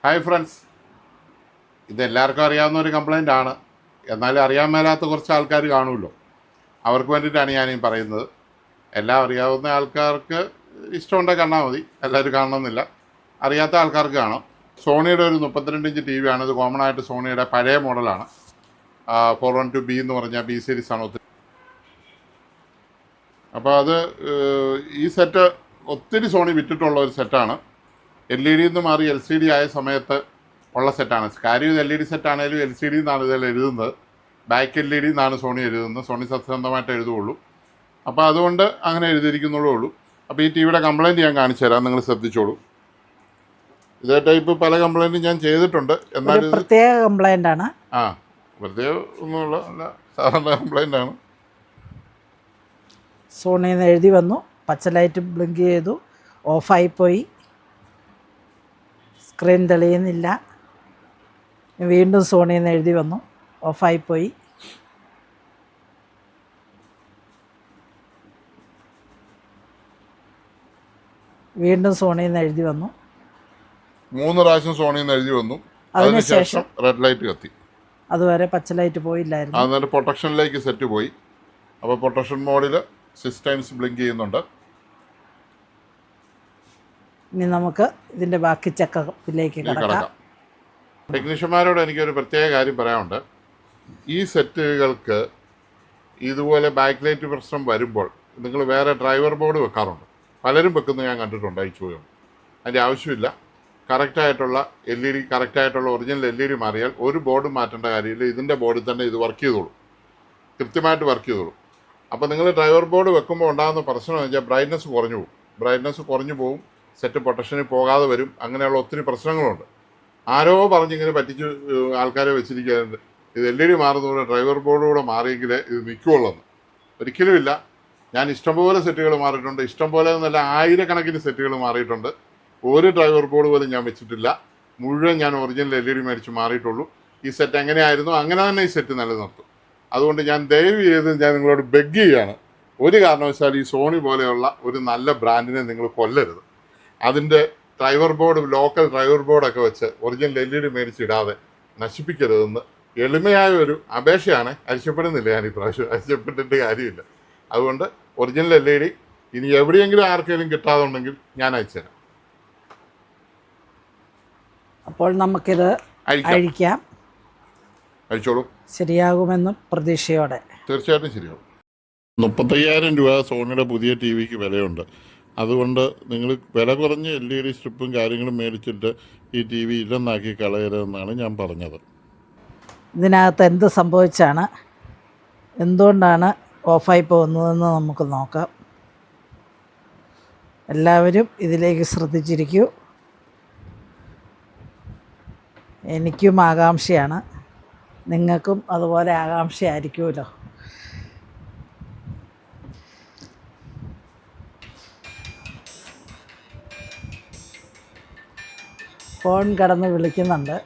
Hi friends, ഇതെല്ലാവർക്കും അറിയാവുന്ന ഒരു കംപ്ലൈൻ്റ് ആണ്. എന്നാലും അറിയാൻ മേലാത്ത കുറച്ച് ആൾക്കാർ കാണുമല്ലോ, അവർക്ക് വേണ്ടിയിട്ടാണ് ഞാനീ പറയുന്നത്. എല്ലാം അറിയാവുന്ന ആൾക്കാർക്ക് ഇഷ്ടമുണ്ടെങ്കിൽ കണ്ടാൽ മതി, എല്ലാവരും കാണണമെന്നില്ല. അറിയാത്ത ആൾക്കാർക്ക് കാണാം. സോണിയുടെ ഒരു 32 ഇഞ്ച് ടി വി ആണ്. ഇത് കോമൺ ആയിട്ട് സോണിയുടെ പഴയ മോഡലാണ്. 412B എന്ന് പറഞ്ഞാൽ ബി സീരീസാണ്. അപ്പോൾ അത് ഈ സെറ്റ് ഒത്തിരി സോണി വിറ്റിട്ടുള്ള ഒരു സെറ്റാണ്. LED നിന്ന് മാറി LCD ആയ സമയത്ത് ഉള്ള സെറ്റാണ്. കാര്യം ഇത് LED സെറ്റാണെങ്കിലും LCD എന്നാണ് ഇതിൽ എഴുതുന്നത്. ബാക്ക് LED എന്നാണ് സോണി എഴുതുന്നത്. സോണി സത്യസന്ധമായിട്ട് എഴുതുകയുള്ളൂ. അപ്പോൾ അതുകൊണ്ട് അങ്ങനെ എഴുതിയിരിക്കുന്നുള്ളൂ ഉള്ളൂ. അപ്പോൾ ഈ ടിവിയുടെ കംപ്ലയിൻറ്റ് ഞാൻ കാണിച്ചു തരാം, നിങ്ങൾ ശ്രദ്ധിച്ചോളൂ. ഇതേ ടൈപ്പ് പല കംപ്ലയിൻറ്റും ഞാൻ ചെയ്തിട്ടുണ്ട്. എന്നാലും പ്രത്യേക കംപ്ലയിൻ്റ് ആണ്. പ്രത്യേക ഒന്നുമുള്ള അല്ല, സാധാരണ കംപ്ലയിൻ്റ് ആണ്. സോണിയിൽ നിന്ന് എഴുതി വന്നു, പച്ച ലൈറ്റ് ബ്ലിങ്ക് ചെയ്തു, ഓഫായിപ്പോയി, സ്ക്രീൻ തെളിയുന്നില്ല. വീണ്ടും സോണിയിൽ നിന്ന് എഴുതി വന്നു, ഓഫായിപ്പോയി. വീണ്ടും സോണിയിൽ നിന്ന് എഴുതി വന്നു, 3 പ്രാവശ്യം സോണിയിൽ നിന്ന് എഴുതി വന്നു. അതിനുശേഷം റെഡ് ലൈറ്റ് കത്തി. അതുവരെ പച്ച ലൈറ്റ് പോയില്ലായിരുന്നു. എന്നിട്ട് പ്രൊട്ടക്ഷനിലേക്ക് സെറ്റ് പോയി. അപ്പോൾ പ്രൊട്ടക്ഷൻ മോഡിൽ 6 ടൈംസ് ബ്ലിങ്ക് ചെയ്യുന്നുണ്ട്. ഇനി നമുക്ക് ഇതിൻ്റെ ബാക്കി ചെക്കപ്പിലേക്ക് കിടക്കാം. ടെക്നീഷ്യന്മാരോട് എനിക്കൊരു പ്രത്യേക കാര്യം പറയാനുണ്ട്. ഈ സെറ്റുകൾക്ക് ഇതുപോലെ ബാക്ക് ലൈറ്റ് പ്രശ്നം വരുമ്പോൾ നിങ്ങൾ വേറെ ഡ്രൈവർ ബോർഡ് വെക്കാറുണ്ട്. പലരും വെക്കുന്നത് ഞാൻ കണ്ടിട്ടുണ്ട്. അയച്ചു പോയി, അതിൻ്റെ ആവശ്യമില്ല. കറക്റ്റായിട്ടുള്ള LED, കറക്റ്റായിട്ടുള്ള ഒറിജിനൽ LED മാറിയാൽ ഒരു ബോർഡ് മാറ്റേണ്ട കാര്യമില്ല. ഇതിൻ്റെ ബോർഡിൽ തന്നെ ഇത് വർക്ക് ചെയ്തോളൂ, കൃത്യമായിട്ട് വർക്ക് ചെയ്തോളൂ. അപ്പോൾ നിങ്ങൾ ഡ്രൈവർ ബോർഡ് വെക്കുമ്പോൾ ഉണ്ടാകുന്ന പ്രശ്നം എന്ന് വെച്ചാൽ ബ്രൈറ്റ്നസ് കുറഞ്ഞു പോകും, സെറ്റ് പ്രൊട്ടക്ഷനിൽ പോകാതെ വരും. അങ്ങനെയുള്ള ഒത്തിരി പ്രശ്നങ്ങളുണ്ട്. ആരോ പറഞ്ഞിങ്ങനെ പറ്റിച്ച് ആൾക്കാരെ വെച്ചിരിക്കുന്നുണ്ട്, ഇത് LED മാറുന്നതുകൊണ്ട് ഡ്രൈവർ ബോർഡുകൂടെ മാറിയെങ്കിലേ ഇത് നിൽക്കുകയുള്ളെന്ന്. ഒരിക്കലുമില്ല. ഞാൻ ഇഷ്ടംപോലെ സെറ്റുകൾ മാറിയിട്ടുണ്ട്. ഇഷ്ടംപോലെ എന്നല്ല, ആയിരക്കണക്കിന് സെറ്റുകൾ മാറിയിട്ടുണ്ട്. ഒരു ഡ്രൈവർ ബോർഡ് പോലും ഞാൻ വെച്ചിട്ടില്ല. മുഴുവൻ ഞാൻ ഒറിജിനൽ LED മേടിച്ച് മാറിയിട്ടുള്ളൂ. ഈ സെറ്റ് എങ്ങനെയായിരുന്നു അങ്ങനെ തന്നെ ഈ സെറ്റ് നിലനിർത്തും. അതുകൊണ്ട് ഞാൻ ദയവ് ചെയ്ത് ഞാൻ നിങ്ങളോട് ബെഗ് ചെയ്യുകയാണ്, ഒരു കാരണവശാലും ഈ സോണി പോലെയുള്ള ഒരു നല്ല ബ്രാൻഡിനെ നിങ്ങൾ കൊല്ലരുത്. അതിൻ്റെ ഡ്രൈവർ ബോർഡ്, ലോക്കൽ ഡ്രൈവർ ബോർഡൊക്കെ വെച്ച് ഒറിജിനൽ LED മേടിച്ചിടാതെ നശിപ്പിക്കരുതെന്ന് എളിമയായ ഒരു അപേക്ഷയാണ്. അരിശപ്പെടുന്നില്ല ഞാൻ ഇപ്രാവശ്യം, അരിശപ്പെട്ടിട്ട് കാര്യമില്ല. അതുകൊണ്ട് ഒറിജിനൽ LED ഇനി എവിടെയെങ്കിലും ആർക്കെങ്കിലും കിട്ടാതുണ്ടെങ്കിൽ ഞാൻ അയച്ചുതരാം. അപ്പോൾ നമുക്കിത് അഴിക്കാം. അയച്ചോളൂ. ശരിയാകുമെന്നും പ്രതീക്ഷയോടെ. തീർച്ചയായിട്ടും ശരിയാകും. 35,000 രൂപ സോണിയുടെ പുതിയ ടി വിക്ക് വിലയുണ്ട്. അതുകൊണ്ട് നിങ്ങൾ വില കുറഞ്ഞ LED സ്ട്രിപ്പും കാര്യങ്ങളും മേടിച്ചിട്ട് ഈ ടി വി ഇല്ലെന്നാക്കി കളയരുതെന്നാണ് ഞാൻ പറഞ്ഞത്. ഇതിനകത്ത് എന്ത് സംഭവിച്ചാണ്, എന്തുകൊണ്ടാണ് ഓഫായി പോകുന്നതെന്ന് നമുക്ക് നോക്കാം. എല്ലാവരും ഇതിലേക്ക് ശ്രദ്ധിച്ചിരിക്കൂ. എനിക്കും ആകാംക്ഷയാണ്, നിങ്ങൾക്കും അതുപോലെ ആകാംക്ഷയായിരിക്കുമല്ലോ. ഫോൺ കടന്ന് വിളിക്കുന്നുണ്ട്.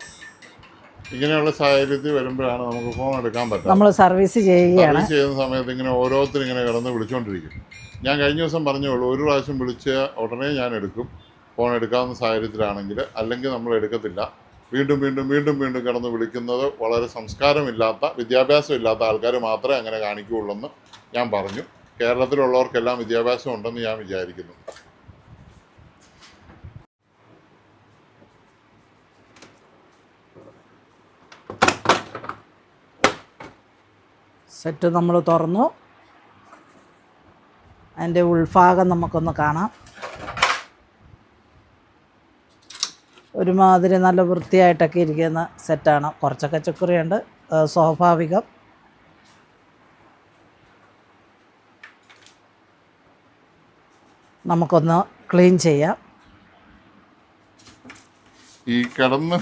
ഇങ്ങനെയുള്ള സാഹചര്യത്തിൽ വരുമ്പോഴാണ് നമുക്ക് ഫോൺ എടുക്കാൻ പറ്റും. നമ്മൾ സർവീസ് ചെയ്യുകയാണ്. സർവീസ് ചെയ്യുന്ന സമയത്ത് ഇങ്ങനെ ഓരോരുത്തരും ഇങ്ങനെ കിടന്ന് വിളിച്ചുകൊണ്ടിരിക്കും. ഞാൻ കഴിഞ്ഞ ദിവസം പറഞ്ഞോളൂ, ഒരു പ്രാവശ്യം വിളിച്ച ഉടനെ ഞാൻ എടുക്കും, ഫോൺ എടുക്കാവുന്ന സാഹചര്യത്തിലാണെങ്കിൽ. അല്ലെങ്കിൽ നമ്മൾ എടുക്കത്തില്ല. വീണ്ടും വീണ്ടും വീണ്ടും വീണ്ടും കിടന്ന് വിളിക്കുന്നത് വളരെ സംസ്കാരമില്ലാത്ത, വിദ്യാഭ്യാസം ഇല്ലാത്ത ആൾക്കാർ മാത്രമേ അങ്ങനെ കാണിക്കുകയുള്ളൂ എന്ന് ഞാൻ പറഞ്ഞു. കേരളത്തിലുള്ളവർക്കെല്ലാം വിദ്യാഭ്യാസം ഉണ്ടെന്ന് ഞാൻ വിചാരിക്കുന്നു. സെറ്റ് നമ്മൾ തുറന്നു. അതിൻ്റെ ഉൾഭാഗം നമുക്കൊന്ന് കാണാം. ഒരുമാതിരി നല്ല വൃത്തിയായിട്ടൊക്കെ ഇരിക്കുന്ന സെറ്റാണ്. കുറച്ചൊക്കെ ചുക്കുറിയുണ്ട്, സ്വാഭാവികം. നമുക്കൊന്ന് ക്ലീൻ ചെയ്യാം. ഈ കിടന്ന്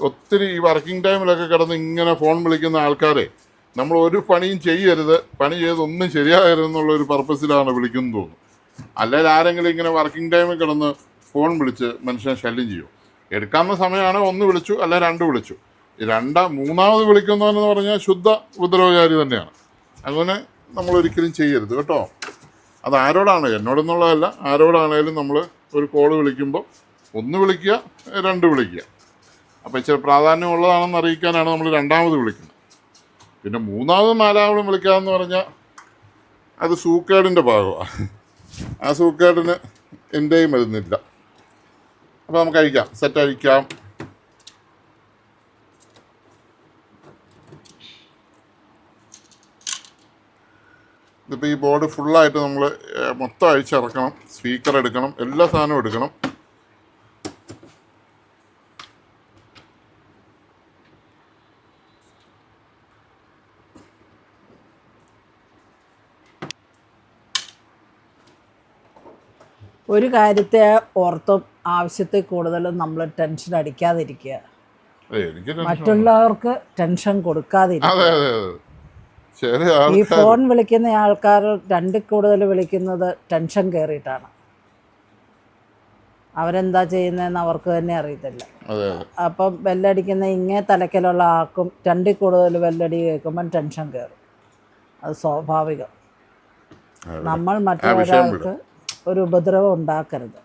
ഒത്തിരി ഈ വർക്കിംഗ് ടൈമിലൊക്കെ കിടന്ന് ഇങ്ങനെ ഫോൺ വിളിക്കുന്ന ആൾക്കാരെ നമ്മൾ ഒരു പണിയും ചെയ്യരുത്, പണി ചെയ്തൊന്നും ശരിയാകരുതെന്നുള്ളൊരു പർപ്പസിലാണ് വിളിക്കുന്നത് തോന്നുന്നു. അല്ലെങ്കിൽ ആരെങ്കിലും ഇങ്ങനെ വർക്കിംഗ് ടൈമിൽ കിടന്ന് ഫോൺ വിളിച്ച് മനുഷ്യനെ ശല്യം ചെയ്യും. എടുക്കാവുന്ന സമയമാണ് 1 വിളിച്ചു, അല്ല 2 വിളിച്ചു. 3ാമത് വിളിക്കുന്നതെന്ന് പറഞ്ഞാൽ ശുദ്ധ ഉപദ്രവകാരി തന്നെയാണ്. അങ്ങനെ നമ്മളൊരിക്കലും ചെയ്യരുത് കേട്ടോ. അത് ആരോടാണ്, എന്നോടെന്നുള്ളതല്ല, ആരോടാണേലും നമ്മൾ ഒരു കോള് വിളിക്കുമ്പോൾ 1 വിളിക്കുക, 2 വിളിക്കുക. അപ്പോൾ ഇച്ചിരി പ്രാധാന്യമുള്ളതാണെന്ന് അറിയിക്കാനാണ് നമ്മൾ രണ്ടാമത് വിളിക്കുന്നത്. പിന്നെ മൂന്നാമതും നാലാമതും വിളിക്കാമെന്ന് പറഞ്ഞാൽ അത് സൂക്കേടിൻ്റെ ഭാഗമാണ്. ആ സൂക്കേടിന് എൻ്റെയും വരുന്നില്ല. അപ്പോൾ നമുക്ക് അഴിക്കാം, സെറ്റ് അഴിക്കാം. ഇതിപ്പോൾ ഈ ബോർഡ് ഫുള്ളായിട്ട് നമ്മൾ മൊത്തം അഴിച്ചിറക്കണം. സ്പീക്കർ എടുക്കണം, എല്ലാ സാധനവും എടുക്കണം. ഒരു കാര്യത്തെ ഓർത്തും ആവശ്യത്തിൽ കൂടുതലും നമ്മൾ ടെൻഷൻ അടിക്കാതിരിക്കുക, എനിക്ക് മറ്റുള്ളവർക്ക് ടെൻഷൻ കൊടുക്കാതിരിക്കുക. അതെ അതെ അതെ, ശരി. ഈ ഫോൺ വിളിക്കുന്ന ആൾക്കാർ രണ്ടിൽ കൂടുതൽ വിളിക്കുന്നത് ടെൻഷൻ കയറിയിട്ടാണ്. അവരെന്താ ചെയ്യുന്നതെന്ന് അവർക്ക് തന്നെ അറിയത്തില്ല. അതെ അതെ. അപ്പം ബെല്ലടിക്കുന്ന ഇങ്ങേ തലക്കലുള്ള ആൾക്കും രണ്ടിൽ കൂടുതൽ ബെല്ലടി കേൾക്കുമ്പം ടെൻഷൻ കയറും. അത് സ്വാഭാവികം. നമ്മൾ മറ്റൊരാൾക്ക് ഒരു ഉപദ്രവം ഉണ്ടാക്കരുത്.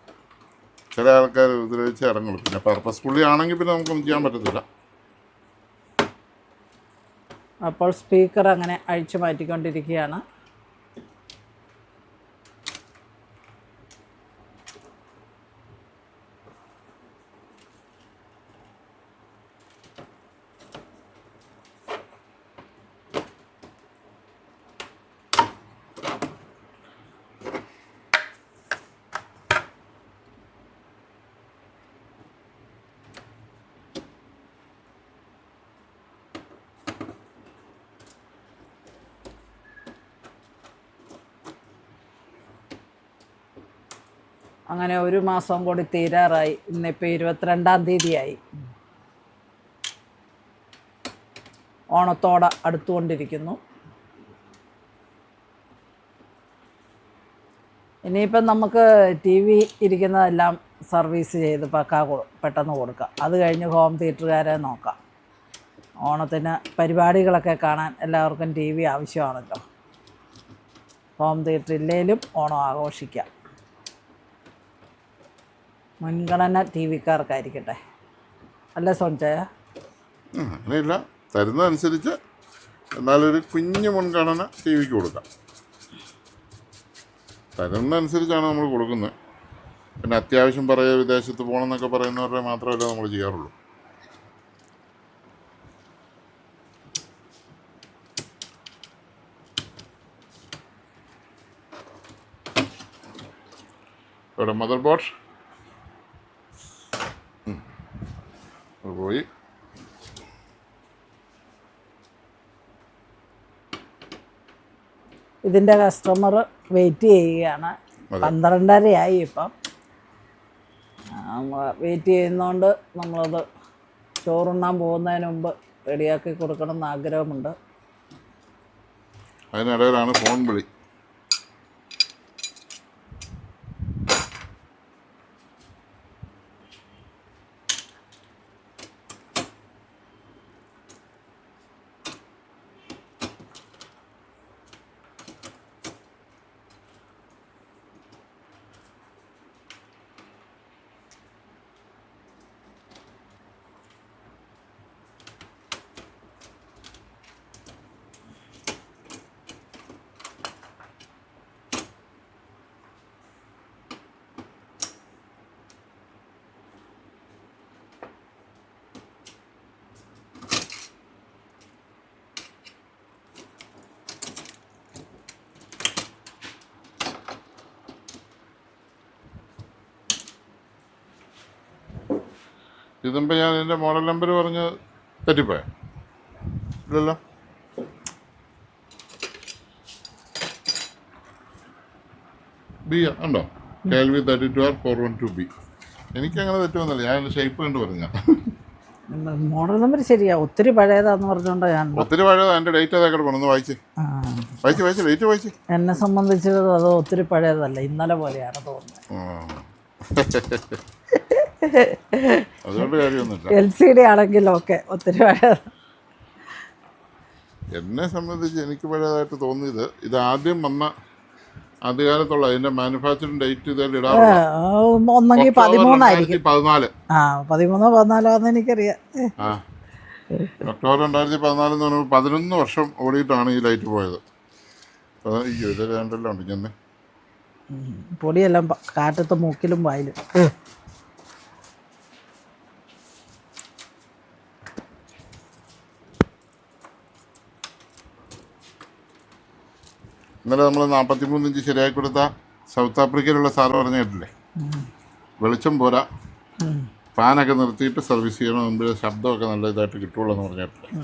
ചില ആൾക്കാർ ഉപദ്രവിച്ച് ഇറങ്ങുള്ളൂ. പിന്നെ പർപ്പസ്ഫുള്ളി ആണെങ്കിൽ പിന്നെ നമുക്കൊന്നും ചെയ്യാൻ പറ്റത്തില്ല. അപ്പോൾ സ്പീക്കർ അങ്ങനെ അഴിച്ചു മാറ്റിക്കൊണ്ടിരിക്കുകയാണ്. അങ്ങനെ ഒരു മാസം കൂടി തീരാറായി. ഇന്നിപ്പോൾ 22-ാം തീയതിയായി. ഓണത്തോടെ അടുത്തുകൊണ്ടിരിക്കുന്നു. ഇനിയിപ്പം നമുക്ക് ടി വി ഇരിക്കുന്നതെല്ലാം സർവീസ് ചെയ്ത് പെട്ടെന്ന് കൊടുക്കാം. അത് കഴിഞ്ഞ് ഹോം തിയേറ്ററുകാരെ നോക്കാം. ഓണത്തിന് പരിപാടികളൊക്കെ കാണാൻ എല്ലാവർക്കും ടി വി ആവശ്യമാണല്ലോ. ഹോം തിയേറ്റർ ഇല്ലേലും ഓണം ആഘോഷിക്കാം. മുൻഗണന ടി വിക്കാർക്കായിരിക്കട്ടെ, അല്ലേ സോഞ്ചയ? അങ്ങനെയില്ല, തരുന്നതനുസരിച്ച് എന്നാലൊരു കുഞ്ഞു മുൻഗണന ടി വിക്ക് കൊടുക്കാം. തരുന്നതനുസരിച്ചാണ് നമ്മൾ കൊടുക്കുന്നത്. പിന്നെ അത്യാവശ്യം പറയുക വിദേശത്ത് പോകണമെന്നൊക്കെ പറയുന്നവരുടെ മാത്രമല്ല നമ്മൾ ചെയ്യാറുള്ളൂ. ഇവിടെ മദർ ബോർഡ് പോയി. ഇതിൻ്റെ കസ്റ്റമർ വെയിറ്റ് ചെയ്യുകയാണ്. 12:30 ഇപ്പം. വെയിറ്റ് ചെയ്യുന്നതുകൊണ്ട് നമ്മളത് ചോറുണ്ണാൻ പോകുന്നതിന് മുമ്പ് റെഡിയാക്കി കൊടുക്കണം എന്ന് ആഗ്രഹമുണ്ട്. അതിനിടയിലാണ് ഫോൺ വിളി. ഇതുമ്പോൾ ഞാൻ എൻ്റെ മോഡൽ നമ്പർ പറഞ്ഞ് തെറ്റിപ്പോയ ഇല്ലല്ലോ. ബി ഉണ്ടോ? KLV 32R412B. എനിക്കങ്ങനെ തെറ്റുമെന്നല്ല, ഞാൻ ഷേപ്പ് കണ്ട് പറഞ്ഞ. മോഡൽ നമ്പർ ശരിയാ, ഒത്തിരി പഴയതാന്ന് പറഞ്ഞോണ്ടോ ഞാൻ. ഒത്തിരി പഴയതാ. എൻ്റെ ഡേറ്റ് അതൊക്കെ പോണെന്ന് വായിച്ച് ഡേറ്റ് വായിച്ച്. എന്നെ സംബന്ധിച്ചത് അത് ഒത്തിരി പഴയതല്ല, ഇന്നലെ പോലെയാണ് തോന്നുന്നത്. അതുകൊണ്ട് കാര്യമൊന്നുമില്ല. LCD ആണെങ്കിലും ഒക്കെ ഒത്തിരി പഴയത്. എന്നെ സംബന്ധിച്ച് എനിക്ക് പഴയതായിട്ട് തോന്നിയത് ഇത് ആദ്യം വന്ന ആദ്യകാലത്തുള്ള അതിന്റെ മാനുഫാക്ചറിംഗ് ഡേറ്റ് ഇതിൽ ഇടാറുണ്ട്. ഒന്നെങ്കിൽ 13 2014. ആ 13 14 എനിക്കറിയാം. ആ ഒക്ടോബർ 2014 എന്ന് പറയുമ്പോൾ 11 വർഷം ഓടിയിട്ടാണ് ഈ ലൈറ്റ് പോയത്. അയ്യോ ഇത് രണ്ടെല്ലാം ഉണ്ട് ചെന്ന് പൊടിയെല്ലാം കാറ്റത്ത് മൂക്കിലും വായിലും. ഇന്നലെ നമ്മൾ 43 ഇഞ്ച് ശരിയാക്കി കൊടുത്ത സൗത്ത് ആഫ്രിക്കയിലുള്ള സാറ് പറഞ്ഞു കേട്ടില്ലേ, വെളിച്ചം പോരാ, ഫാനൊക്കെ നിർത്തിയിട്ട് സർവീസ് ചെയ്യണം, മുമ്പ് ശബ്ദമൊക്കെ നല്ല ഇതായിട്ട് കിട്ടുള്ളൂ എന്ന് പറഞ്ഞിട്ടില്ലേ.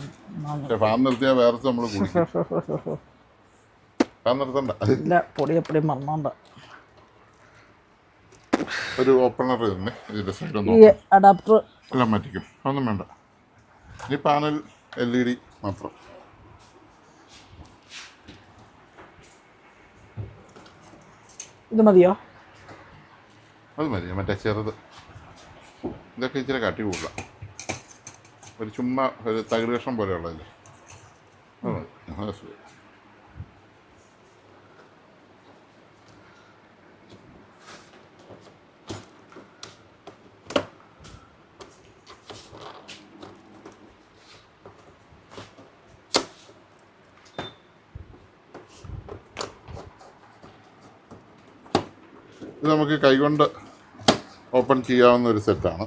പക്ഷെ ഫാൻ നിർത്തിയാൽ വേറെ നമ്മൾ കുടിക്കും. ഫാൻ നിർത്തണ്ട, ഇല്ല പൊടി എപ്പടി മറന്നോണ്ട. ഒരു ഓപ്പണർ തന്നെ ഇതിൻ്റെ സൈഡ് ഈ അഡാപ്റ്റർ എല്ലാം മാറ്റിക്കും, ഒന്നും വേണ്ട. ഈ പാനൽ LED മാത്രം. ഇത് മതിയോ? അത് മതി, മറ്റേ ചെറുത്. ഇതൊക്കെ ഇച്ചിരി കാട്ടി കൂടില്ല, ഒരു ചുമ്മാ ഒരു തകിട് കഷ്ണം പോലെയുള്ളതല്ലേ, അത് മതി. ഇത് നമുക്ക് കൈകൊണ്ട് ഓപ്പൺ ചെയ്യാവുന്ന ഒരു സെറ്റാണ്.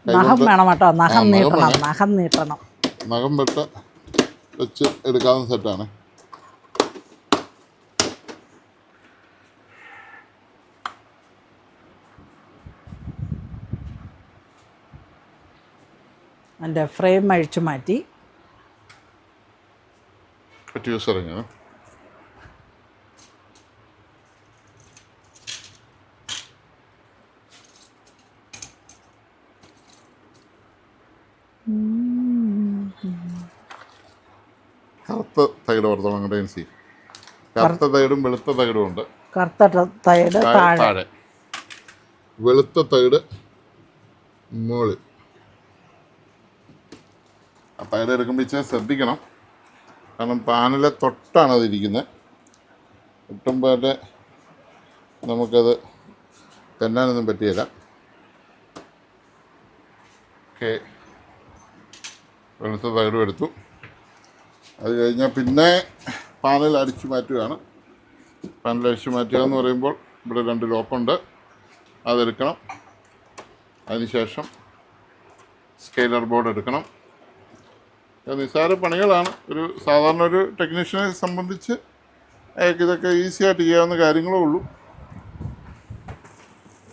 നഖം വേണം കേട്ടോ, നഖം നീട്ടണം, നഖം നീട്ടണം. നഖം വെച്ച് എടുക്കാവുന്ന സെറ്റാണ്. അതിൻ്റെ ഫ്രെയിം അഴിച്ചു മാറ്റി ട്യൂസറിങ്. കറുത്ത തകിട് പുറത്തോളം അങ്ങോട്ട് കറുത്ത തകിടും വെളുത്ത തകിടും ഉണ്ട്. കറുത്ത തകിട് താഴെ, വെളുത്ത തകിട് മുകളിൽ. ആ തകിട് എടുക്കുമ്പോൾ ഇച്ചിരി ശ്രദ്ധിക്കണം, കാരണം പാനലെ തൊട്ടാണ് അതിരിക്കുന്നത്. കിട്ടുമ്പോൾ നമുക്കത് തെന്നാനൊന്നും പറ്റിയില്ല. ഓക്കെ, വെളുത്ത തകിടും എടുത്തു. അത് കഴിഞ്ഞാൽ പിന്നെ പാനൽ അടിച്ചു മാറ്റുകയാണ്. പാനൽ അടിച്ചു മാറ്റുക എന്ന് പറയുമ്പോൾ ഇവിടെ 2 ലോക്കുണ്ട്, അതെടുക്കണം. അതിനുശേഷം സ്കെയിലർ ബോർഡ് എടുക്കണം. നിസ്സാര പണികളാണ്. ഒരു സാധാരണ ഒരു ടെക്നീഷ്യനെ സംബന്ധിച്ച് അയാൾക്ക് ഇതൊക്കെ ഈസി ആയിട്ട് ചെയ്യാവുന്ന കാര്യങ്ങളേ ഉള്ളൂ.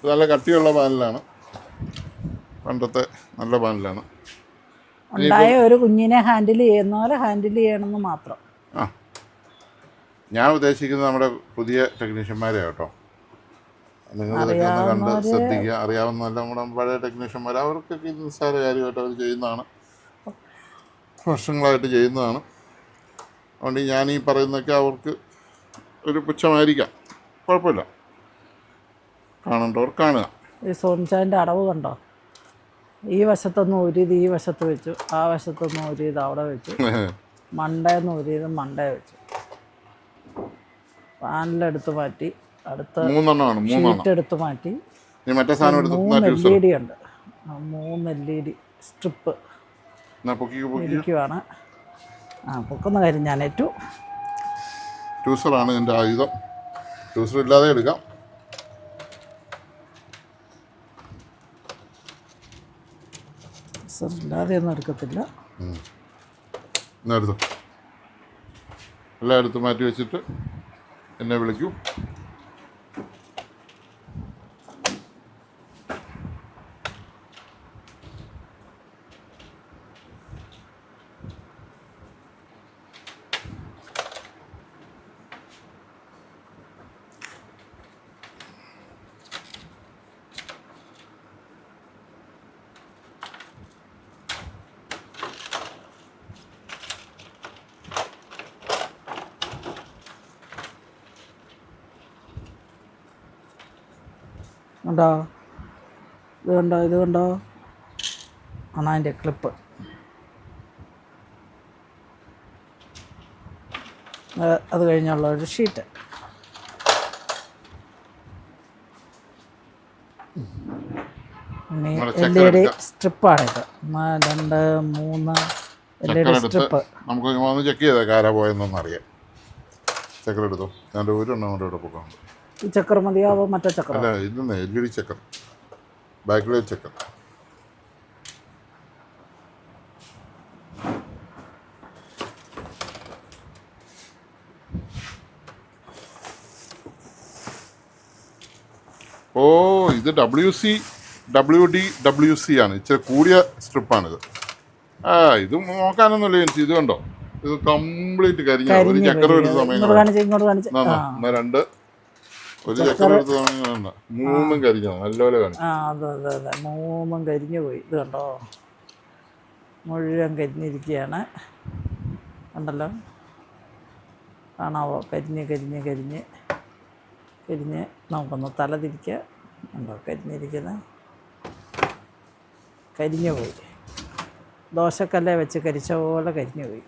നല്ല കട്ടിയുള്ള പാനലാണ്, പണ്ടത്തെ നല്ല പാനലാണ്. ഉണ്ടായ ഒരു കുഞ്ഞിനെ ഹാൻഡിൽ ചെയ്യുന്ന പോലെ ഹാൻഡിൽ ചെയ്യണമെന്ന് മാത്രം. ആ ഞാൻ ഉദ്ദേശിക്കുന്നത് നമ്മുടെ പുതിയ ടെക്നീഷ്യന്മാരെ കേട്ടോ, നിങ്ങൾ ഇതൊക്കെ ഒന്ന് കണ്ട് ശ്രദ്ധിക്കുക. അറിയാവുന്നതല്ല, നമ്മുടെ പഴയ ടെക്നീഷ്യന്മാർ, അവർക്കൊക്കെ ഇത് നിസ്സാര കാര്യമായിട്ട് അവർ ചെയ്യുന്നതാണ്, വർഷങ്ങളായിട്ട് ചെയ്യുന്നതാണ്. അതുകൊണ്ട് ഞാൻ ഈ പറയുന്നതൊക്കെ അവർക്ക് ഒരു പുച്ഛമായിരിക്കാം, കുഴപ്പമില്ല, കാണേണ്ടവർ കാണുക. ഈ സോൺചാൻ്റെ അടവ് കണ്ടോ, ഈ വശത്തൊന്ന് ഊരിയത് ഈ വശത്ത് വെച്ചു, ആ വശത്തൊന്ന് ഊരിയത് അവിടെ വെച്ചു, മണ്ടയെന്ന് ഊരിയത് മണ്ടയെ വെച്ചു. പാനലെടുത്ത് മാറ്റി, അടുത്ത ഷീറ്റ് എടുത്ത് മാറ്റി. 3 LED ഉണ്ട്, 3 LED സ്ട്രിപ്പ് ഇരിക്കുവാണ്. പൊക്കുന്ന കാര്യം ഞാൻ ഏറ്റു. ട്യൂസറാണ് എൻ്റെ ആയുധം, ട്യൂസർ ഇല്ലാതെ എടുക്കാം. ഇല്ലാതെ ഒന്നും എടുക്കത്തില്ല. എടുത്തു, എല്ലാം എടുത്ത് മാറ്റി വെച്ചിട്ട് എന്നെ വിളിക്കൂ. കണ്ടോ, ഇത് കണ്ടോ ആണ് അതിൻ്റെ ക്ലിപ്പ്. അത് കഴിഞ്ഞുള്ള ഒരു ഷീറ്റ്. ഇനി LED സ്ട്രിപ്പാണിത്. 1 2 3 LED strip. നമുക്ക് ഒന്ന് ചെക്ക് ചെയ്തേക്കാം ആരാ പോയെന്നൊന്ന് അറിയാം. ചക്കർ എടുത്തോ. ഞാൻ ഒരെണ്ണം കൊണ്ട് ഇവിടെ പോകാറുണ്ട്. ഈ ചക്കർ മതിയാവോ മറ്റേ ചക്കർ? അല്ല ഇല്ലെന്നേ, LED ചക്കർ, ബാക്ക് ലൈറ്റ് ചക്കർ. ഓ, ഇത് WD/WC ആണ്. ഇച്ചിരി കൂടിയ സ്ട്രിപ്പാണിത്. ഇത് നോക്കാനൊന്നുമില്ല എനിക്ക്. ഇത് കണ്ടോ, ഇത് കംപ്ലീറ്റ് കരിഞ്ഞ. ഒരു ചക്കര എടുത്ത സമയം രണ്ട്, ഒരു ചക്കര എടുത്ത സമയം മൂന്നും കരിഞ്ഞോ, നല്ലപോലെ കാണിച്ചു. അതെ മൂന്നും കരിഞ്ഞു പോയി. ഇത് കണ്ടോ, മുഴുവൻ കരിഞ്ഞിരിക്കുകയാണ്. കണ്ടല്ലോ, കാണാവോ? കരിഞ്ഞ് നമുക്കൊന്ന് തല തിരിക്കുക. ഉണ്ടോ കരിഞ്ഞിരിക്കുന്നത്? കരിഞ്ഞു പോയി. ദോശക്കല്ലേ വെച്ച് കരിച്ച പോലെ കരിഞ്ഞു പോയി.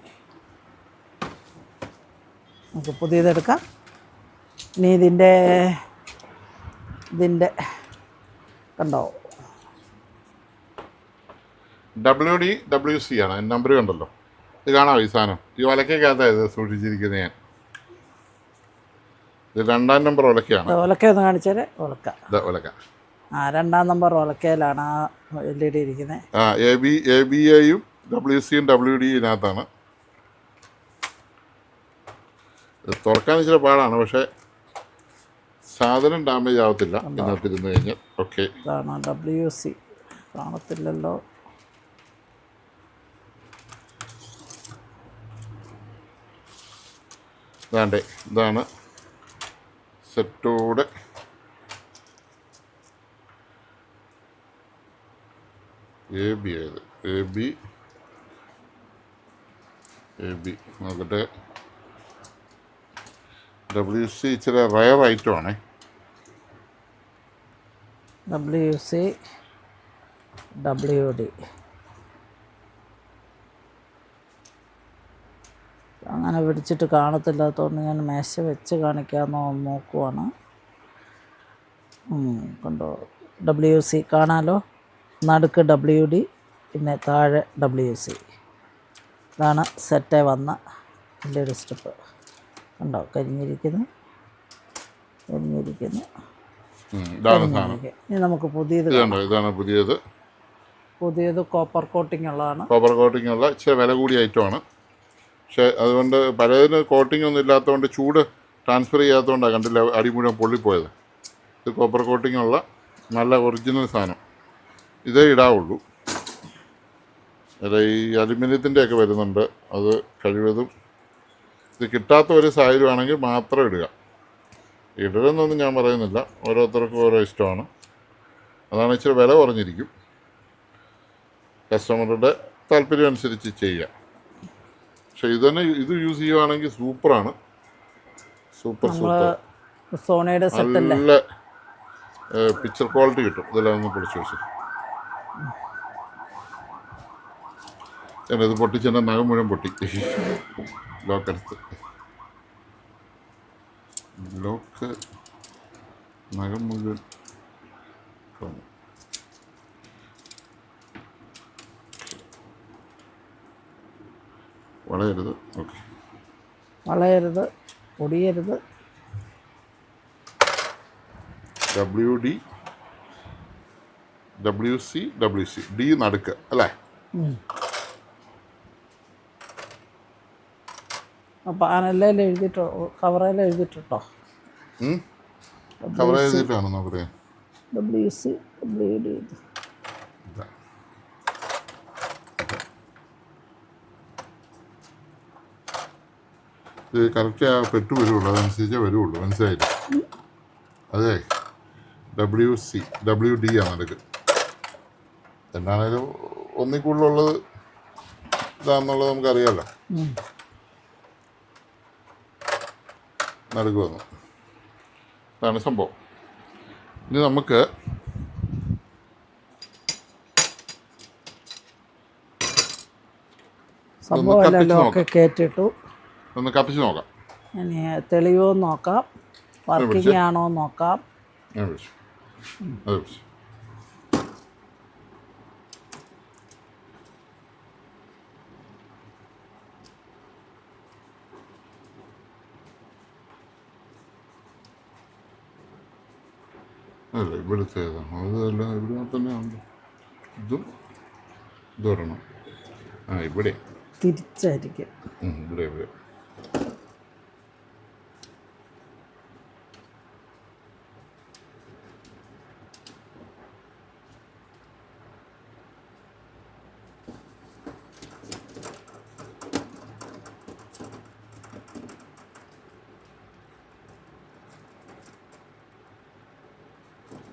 നമുക്ക് പുതിയതെടുക്കാം. ഇനി ഇതിൻ്റെ കണ്ടോ, WD/WC ആണ്. നമ്പർ കണ്ടല്ലോ. ഇത് കാണാമോ? ഈ സാധനം ഈ ഒലക്കകത്തായത് സൂക്ഷിച്ചിരിക്കുന്നത് ഞാൻ. ഇത് 2ാം നമ്പർ ഒലക്കയാണ്. ഒലക്ക ഒന്ന് കാണിച്ചാൽ ഒലക്ക. 2ാം നമ്പർ ഒലക്കയിലാണ് ആ LED ഇരിക്കുന്നത്. ABAയും WCയും WD ഇതിനകത്താണ്. ഇത് തുറക്കാൻ ഇച്ചിരി പാടാണ്, പക്ഷേ സാധനം ഡാമേജ് ആവത്തില്ല ഇതിനകത്തിരുന്ന് കഴിഞ്ഞാൽ. ഓക്കെ, ഇതാണ് WC. കാണത്തില്ലല്ലോ. ഇതാണ് സെറ്റോടെ AB ആയത്. AB നോക്കട്ടെ. WC ഇച്ചിരി റയർ ഐറ്റമാണേ. WC WD അങ്ങനെ പിടിച്ചിട്ട് കാണത്തില്ലാത്തതുകൊണ്ട് ഞാൻ മേശ വെച്ച് കാണിക്കാമെന്നോ നോക്കുവാണ്. കണ്ടോ, WC കാണാലോ. നടുക്ക് WD, പിന്നെ താഴെ WC. ഇതാണ് സെറ്റേ വന്ന LED സ്ട്രിപ്പ്. കണ്ടോ, കരിഞ്ഞിരിക്കുന്നു. ഇനി നമുക്ക് ഇതാണ് പുതിയത് കോപ്പർ കോട്ടിംഗ് ഉള്ളതാണ്. കോപ്പർ കോട്ടിംഗ് ഉള്ള ഇച്ചിരി വില കൂടിയ ഐറ്റമാണ്. പക്ഷേ അതുകൊണ്ട് പലതിന് കോട്ടിംഗ് ഒന്നും ഇല്ലാത്തതുകൊണ്ട് ചൂട് ട്രാൻസ്ഫർ ചെയ്യാത്തതുകൊണ്ടാണ് കണ്ടില്ല അടി മുഴുവൻ പൊള്ളിപ്പോയത്. ഇത് കോപ്പർ കോട്ടിംഗ് ഉള്ള നല്ല ഒറിജിനൽ സാധനം. ഇതേ ഇടാവുള്ളൂ. ഈ അലുമിനിയത്തിൻ്റെയൊക്കെ വരുന്നുണ്ട്. അത് കഴിവതും ഇത് കിട്ടാത്ത ഒരു സാഹചര്യമാണെങ്കിൽ മാത്രം ഇടുക. ഇടരുന്നൊന്നും ഞാൻ പറയുന്നില്ല, ഓരോരുത്തർക്കും ഓരോ ഇഷ്ടമാണ്. അതാണ് ഇച്ചിരി വില കുറഞ്ഞിരിക്കും. കസ്റ്റമറുടെ താല്പര്യം അനുസരിച്ച് ചെയ്യുക. പക്ഷെ ഇത് യൂസ് ചെയ്യുവാണെങ്കിൽ സൂപ്പറാണ്. സൂപ്പർ സോണിയുടെ നല്ല പിക്ചർ ക്വാളിറ്റി കിട്ടും. ഇതെല്ലാം ഒന്ന് പൊളിച്ച് വെച്ച് ഇത് പൊട്ടിച്ചെൻ്റെ നഖം മുഴുവൻ പൊട്ടി. ലോക്ക് നഖം മുഴുവൻ വളയരുത്. ഓക്കെ, വളയരുത്, ഒടിയരുത്. WC D നടുക്ക് അല്ലേ? പാനലിൽ എഴുതിട്ടോ, കവറേൽ എഴുതിട്ടോ. കവർ എഴുതിയിട്ടാണ് നോക്കട്ടെ. WC WD. ഇത് കറക്റ്റ് ആ പെട്ട് വരുള്ളൂ, അതനുസരിച്ചേ വരുള്ളൂ. മനസ്സിലായില്ല? അതെ, WD ആണ് നടുക്ക്. എന്താണേലും ഒന്നിൽ കൂടുതലുള്ളത് ഇതാണെന്നുള്ളത് നമുക്കറിയാമല്ലോ. നടുക്ക് വന്നു. അതാണ് സംഭവം. ഇനി നമുക്ക് കേട്ടിട്ടു ഒന്ന് കത്തിച്ച് നോക്കാം. ഇനി തെളിവോ നോക്കാം, വർക്കിംഗ് ആണോ നോക്കാം. ഞാൻ വിളിച്ചു അത് വിളിച്ചു. അല്ല ഇവിടുത്തേതാണ്, അതല്ല ഇവിടെ തന്നെ ഉണ്ട്. ഇതും ഇതൊരെണ്ണം. ആ ഇവിടെ തിരിച്ചായിരിക്കും. ഇവിടെ ഇവിടെ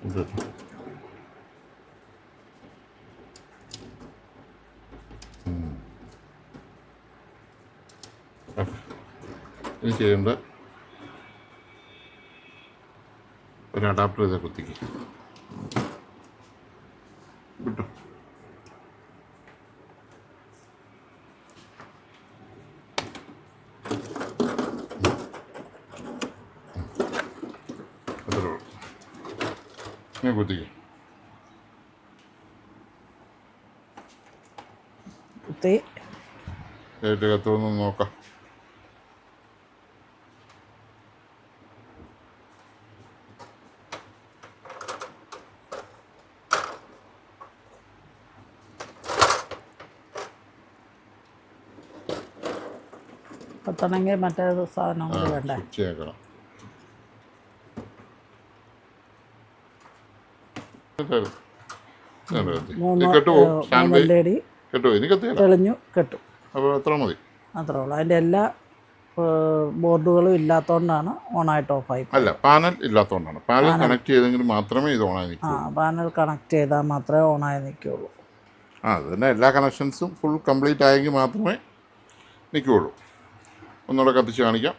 ഇത്. ഇനി ചെയ്യേണ്ട ഒരു അഡാപ്റ്റർ ചെയ്ത കുത്തിക്ക് കിട്ടും. അത്രേ ഉള്ളൂ. ഞാൻ കുത്തിക്ക് കുത്തി ലൈറ്റ് കത്തുമെന്ന് നോക്കാം. കത്തണമെങ്കിൽ മറ്റേ സാധനം കൂടി വേണ്ടേ? സ്വിച്ച് ആക്കണം. കെട്ടുപോകും. സ്റ്റാൻഡ് ബൈ LED കെട്ടുപോയി. ഇനി കത്തിയല്ല. തെളിഞ്ഞു കെട്ടും. അപ്പോൾ എത്ര മതി? അത്രേ ഉള്ളൂ. അതിൻ്റെ എല്ലാ ബോർഡുകളും ഇല്ലാത്തതുകൊണ്ടാണ് ഓണായിട്ട് ഓഫായി. അല്ല, പാനൽ ഇല്ലാത്തതുകൊണ്ടാണ്. പാനൽ കണക്ട് ചെയ്തെങ്കിൽ മാത്രമേ ഇത് ഓണായി നിൽക്കൂ. പാനൽ കണക്ട് ചെയ്താൽ മാത്രമേ ഓണായി നിൽക്കുകയുള്ളൂ. അത് തന്നെ, എല്ലാ കണക്ഷൻസും ഫുൾ കംപ്ലീറ്റ് ആയെങ്കിൽ മാത്രമേ നിൽക്കുകയുള്ളൂ. ഒന്നുകൂടെ കത്തിച്ച് കാണിക്കാം.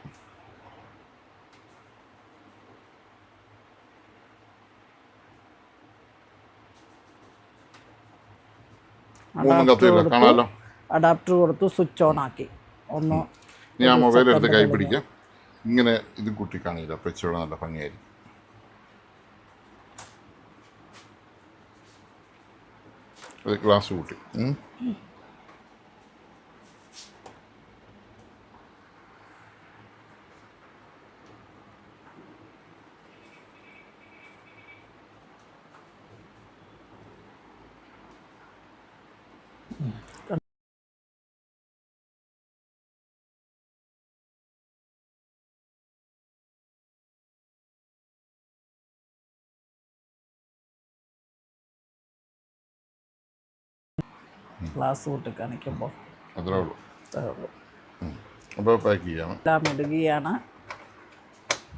മൂന്നും കത്തിയില്ല, കാണാമല്ലോ. അഡാപ്റ്റർ കൊടുത്തു, സ്വിച്ച് ഓൺ ആക്കി. ഒന്ന് ഞാൻ മൊബൈൽ എടുത്ത് കൈ പിടിക്കാം. ഇങ്ങനെ ഇത് കുട്ടി കാണില്ല, അപ്പം ഇച്ചിരി നല്ല ഭംഗിയായിരിക്കും. അത് ഗ്ലാസ് കൂട്ടി. ഗ്ലാസ് കൂട്ടി കാണിക്കുമ്പോൾ അത്രേ ഉള്ളൂ. അപ്പോൾ പാക്ക് ചെയ്യാം. എല്ലാം ഇടുകയാണ്.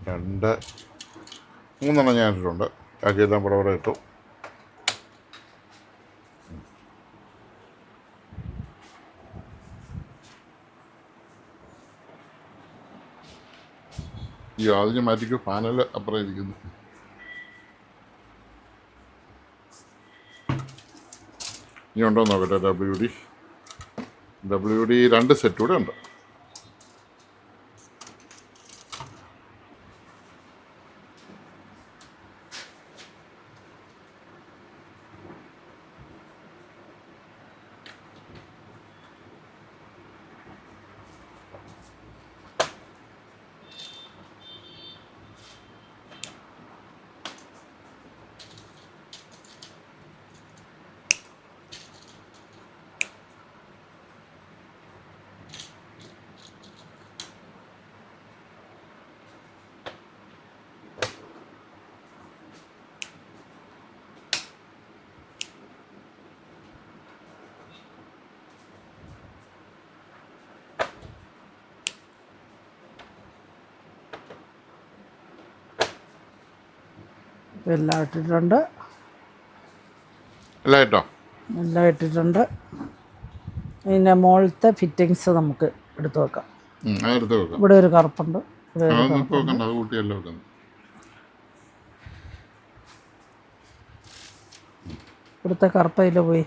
2 3 ഞാൻ ഇട്ടിട്ടുണ്ട്. ബാക്കിയെല്ലാം ഇവിടെ ഇട്ടു. ഈ അതിന് മാറ്റിക്ക് പാനൽ അപ്പുറം ഇരിക്കുന്നു. ഇനി ഉണ്ടോ നോക്കട്ടെ. WD 2 സെറ്റ് കൂടെ ഉണ്ട്. എല്ലാം ഇട്ടിട്ടുണ്ട്. എല്ലാം ഇട്ടോ? എല്ലാം ഇട്ടിട്ടുണ്ട്. ഇതിൻ്റെ മുകളിലത്തെ ഫിറ്റിങ്സ് നമുക്ക് എടുത്ത് വെക്കാം. ഇവിടെ ഒരു കറുപ്പുണ്ട്. ഇവിടുത്തെ കറുപ്പയില് പോയി.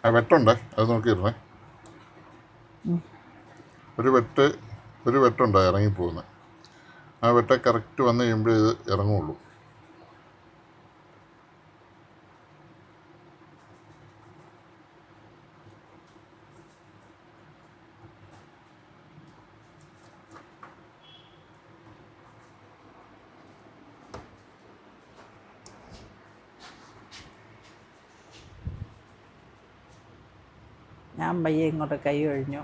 ആ വെട്ടുണ്ടേ, അത് നോക്കിയിരുന്നേ. ഒരു വെട്ടുണ്ടോ ഇറങ്ങിപ്പോകുന്നത്. ആ വെട്ട കറക്റ്റ് വന്ന് കഴിയുമ്പോഴേ ഇത് ഇറങ്ങുള്ളൂ. ഞാൻ പയ്യെ ഇങ്ങോട്ട് കൈ കഴിഞ്ഞു.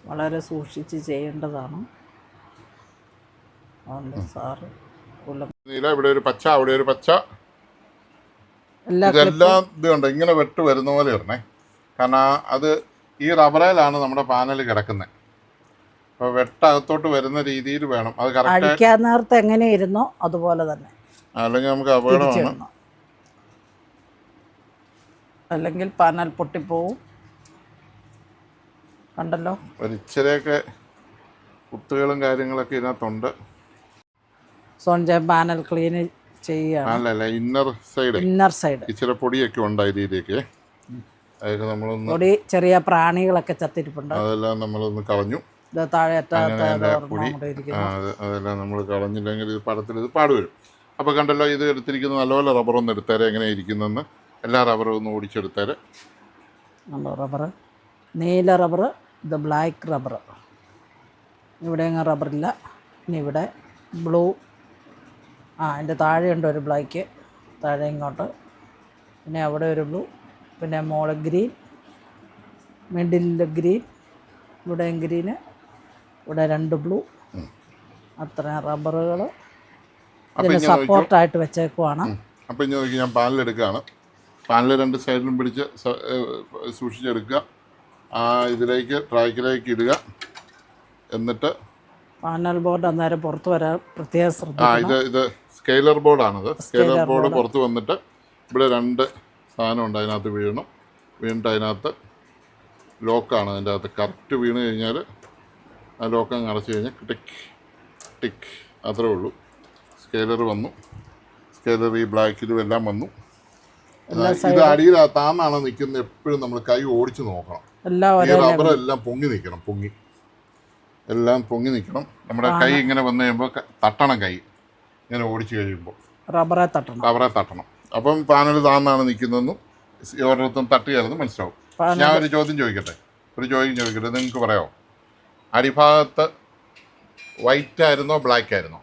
വളരെ സൂക്ഷിച്ച് ചെയ്യേണ്ടതാണ്. അതുകൊണ്ട് സാറ് നീല ഇവിടെ ഒരു പച്ച, അവിടെ ഒരു പച്ച, എല്ലാ ഇതെല്ലാം ഇതുണ്ട്. ഇങ്ങനെ വെട്ട് വരുന്ന പോലെ ഇടണേ. കാരണം അത് ഈ റബ്ബറയിലാണ് നമ്മുടെ പാനൽ കിടക്കുന്നത്. അപ്പോൾ വെട്ടകത്തോട്ട് വരുന്ന രീതിയിൽ വേണം അത് കറക്റ്റ്. അഴിക്കാൻ നേരത്തെ എങ്ങനെ ഇരുന്നോ അതുപോലെ തന്നെ, അല്ലെങ്കിൽ നമുക്ക് അപകടമാണ്. തിരിച്ചിടണം. അല്ലെങ്കിൽ പാനൽ പൊട്ടിപ്പോവും. കണ്ടല്ലോ, ഒരു ഇച്ചിരിയൊക്കെ കുത്തുകളും കാര്യങ്ങളൊക്കെ ഇതിനകത്തുണ്ട്. സോൺജാൻ പാനൽ ക്ലീൻ ചെയ്യുകയാണ്. അല്ലല്ല, ഇന്നർ സൈഡ് ഇച്ചിരി പൊടിയൊക്കെ ഉണ്ട് അതിലേക്ക്. അതൊക്കെ നമ്മളൊന്ന് പൊടി, ചെറിയ പ്രാണികളൊക്കെ ചത്തിരിപ്പുണ്ട്. അതെല്ലാം നമ്മളൊന്ന് കളഞ്ഞു. താഴെ പൊടി അതെല്ലാം നമ്മൾ കളഞ്ഞില്ലെങ്കിൽ ഇത് പടത്തിൽ ഇത് പാടുവരും. അപ്പോൾ കണ്ടല്ലോ, ഇത് എടുത്തിരിക്കുന്നത് നല്ലപോലെ റബ്ബറൊന്നും എടുത്തേരെ എങ്ങനെ ഇരിക്കുന്നെന്ന്. എല്ലാ റബ്ബറും ഒന്ന് ഓടിച്ചെടുത്തേരെ. റബ്ബർ, നീല റബ്ബർ, ഇത് ബ്ലാക്ക് റബ്ബർ. ഇവിടെ എങ്ങും റബ്ബറില്ല. ഇനി ഇവിടെ ബ്ലൂ, അതിൻ്റെ താഴെയുണ്ട് ഒരു ബ്ലാക്ക്, താഴെ ഇങ്ങോട്ട്. പിന്നെ അവിടെ ഒരു ബ്ലൂ, പിന്നെ മോള് ഗ്രീൻ, മിഡിൽ ഗ്രീൻ, ഇവിടെയും ഗ്രീന്, ഇവിടെ 2 ബ്ലൂ. അത്രയും റബ്ബറുകൾ ഇതിന് സപ്പോർട്ടായിട്ട് വെച്ചേക്കുവാണ്. അപ്പം ഇനി നോക്കി, ഞാൻ പാനലെടുക്കുകയാണ്. പാനൽ 2 സൈഡിലും പിടിച്ച് സൂക്ഷിച്ചെടുക്കുക. ഇതിലേക്ക് ട്രാക്കിലേക്ക് ഇടുക. എന്നിട്ട് പാനൽ ബോർഡ് അന്നേരം പുറത്ത് വരാൻ പ്രത്യേകം ശ്രദ്ധിക്കണം. ഇത് സ്കെയിലർ ബോർഡാണത്. സ്കെയിലർ ബോർഡ് പുറത്ത് വന്നിട്ട് ഇവിടെ 2 സാധനം ഉണ്ട്, അതിനകത്ത് വീഴണം. വീണിട്ട് അതിനകത്ത് ലോക്കാണ്. അതിൻ്റെ അകത്ത് കറക്റ്റ് വീണ് കഴിഞ്ഞാൽ ആ ലോക്കം അടച്ചു കഴിഞ്ഞാൽ ടിക്ക് ടിക്ക്, അത്രേ ഉള്ളൂ. സ്കെയിലർ വന്നു. സ്കെയിലർ ഈ ബ്ലാക്കിലും എല്ലാം വന്നു. ഇത് അടിയിൽ താന്നാണ് നിൽക്കുന്നത്. എപ്പോഴും നമ്മൾ കൈ ഓടിച്ച് നോക്കണം. ഈ റബ്ബർ എല്ലാം പൊങ്ങി നിൽക്കണം. എല്ലാം പൊങ്ങി നിൽക്കണം. നമ്മുടെ കൈ ഇങ്ങനെ വന്നു കഴിയുമ്പോൾ തട്ടണം. കൈ ഇങ്ങനെ ഓടിച്ചു കഴിയുമ്പോൾ റബ്ബറെ തട്ടണം. അപ്പം പാനൽ താന്നാണ് നിൽക്കുന്നതെന്നും ഓരോരുത്തരും തട്ടുകയാണെന്ന് മനസ്സിലാവും. ഞാൻ ഒരു ചോദ്യം ചോദിക്കട്ടെ. നിങ്ങൾക്ക് പറയാമോ, അടിഭാഗത്ത് വൈറ്റ് ആയിരുന്നോ ബ്ലാക്ക് ആയിരുന്നോ?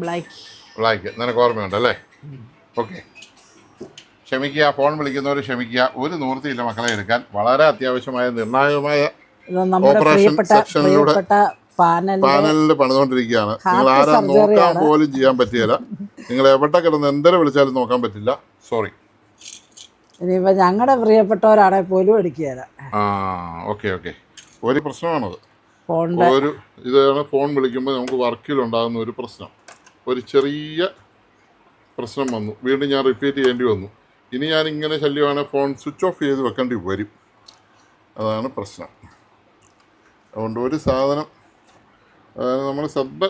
ബ്ലാക്ക്. നിനക്ക് ഓർമ്മയുണ്ടല്ലേ? ഓക്കെ, ക്ഷമിക്കുക. ഫോൺ വിളിക്കുന്നവർ ക്ഷമിക്കുക. ഒരു നിവൃത്തിയില്ല മക്കളെ എടുക്കാൻ. വളരെ അത്യാവശ്യമായ നിർണായകമായ ഓപ്പറേഷൻ സെക്ഷനിലൂടെ പാനലിൽ പണിതുകൊണ്ടിരിക്കുകയാണ്. നിങ്ങൾ ആരാ നോക്കാൻ പോലും ചെയ്യാൻ പറ്റില്ല. നിങ്ങൾ എവിടെ കിടന്ന് എന്തൊരു വിളിച്ചാലും നോക്കാൻ പറ്റില്ല. സോറി. ഇനിയിപ്പോൾ ഞങ്ങളുടെ പ്രിയപ്പെട്ടവരാണെങ്കിൽ പോലും എടുക്കുകയില്ല. ഓക്കെ. ഒരു പ്രശ്നമാണത്. ഇതാണ് ഫോൺ വിളിക്കുമ്പോൾ നമുക്ക് വർക്കിലുണ്ടാകുന്ന ഒരു പ്രശ്നം. ഒരു ചെറിയ പ്രശ്നം വന്നു, വീണ്ടും ഞാൻ റിപ്പീറ്റ് ചെയ്യേണ്ടി വന്നു. ഇനി ഞാൻ ഇങ്ങനെ ശല്യമാണെങ്കിൽ ഫോൺ സ്വിച്ച് ഓഫ് ചെയ്ത് വെക്കേണ്ടി വരും. അതാണ് പ്രശ്നം. അതുകൊണ്ട് ഒരു സാധനം നമ്മൾ ശ്രദ്ധ